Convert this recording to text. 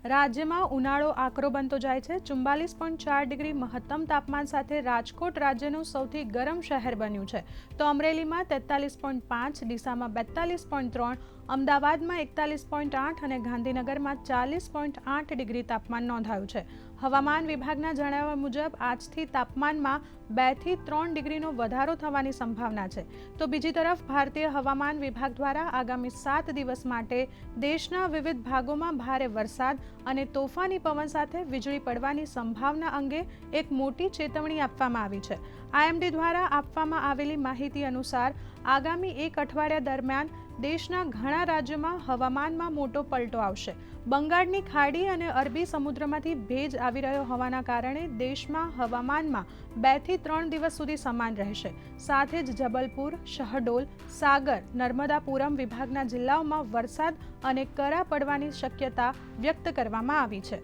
રાજ્યમાં ઉનાળો આકરો બનતો જાય છે। 44.4 ડિગ્રી મહત્તમ તાપમાન સાથે રાજકોટ રાજ્યનું સૌથી ગરમ શહેર બન્યું છે, તો અમરેલીમાં 43.5, ડીસામાં 42.3, અમદાવાદમાં 41.8 અને ગાંધીનગરમાં 40.8 ડિગ્રી તાપમાન નોંધાયું છે। હવામાન વિભાગના જણાવ્યા મુજબ આજથી તાપમાનમાં 2 થી 3 ડિગ્રીનો વધારો થવાની સંભાવના છે। તો બીજી તરફ ભારતીય હવામાન વિભાગ દ્વારા આગામી 7 દિવસ માટે દેશના વિવિધ ભાગોમાં ભારે વરસાદ અને તોફાની પવન સાથે વીજળી પડવાની સંભાવના અંગે એક મોટી ચેતવણી આપવામાં આવી છે। આઈએમડી દ્વારા આપવામાં આવેલી માહિતી અનુસાર આગામી એક અઠવાડિયા દરમિયાન દેશના ઘણા રાજ્યોમાં હવામાનમાં મોટો પલટો આવશે। બંગાળની ખાડી અને અરબી સમુદ્રમાંથી ભેજ આવી રહ્યો હોવાના કારણે દેશમાં હવામાનમાં 2 થી 3 દિવસ સુધી સમાન રહેશે। સાથે જ જબલપુર, શહડોલ, સાગર, નર્મદાપુરમ વિભાગના જિલ્લાઓમાં વરસાદ અને કરા પડવાની શક્યતા વ્યક્ત કરવામાં આવી છે।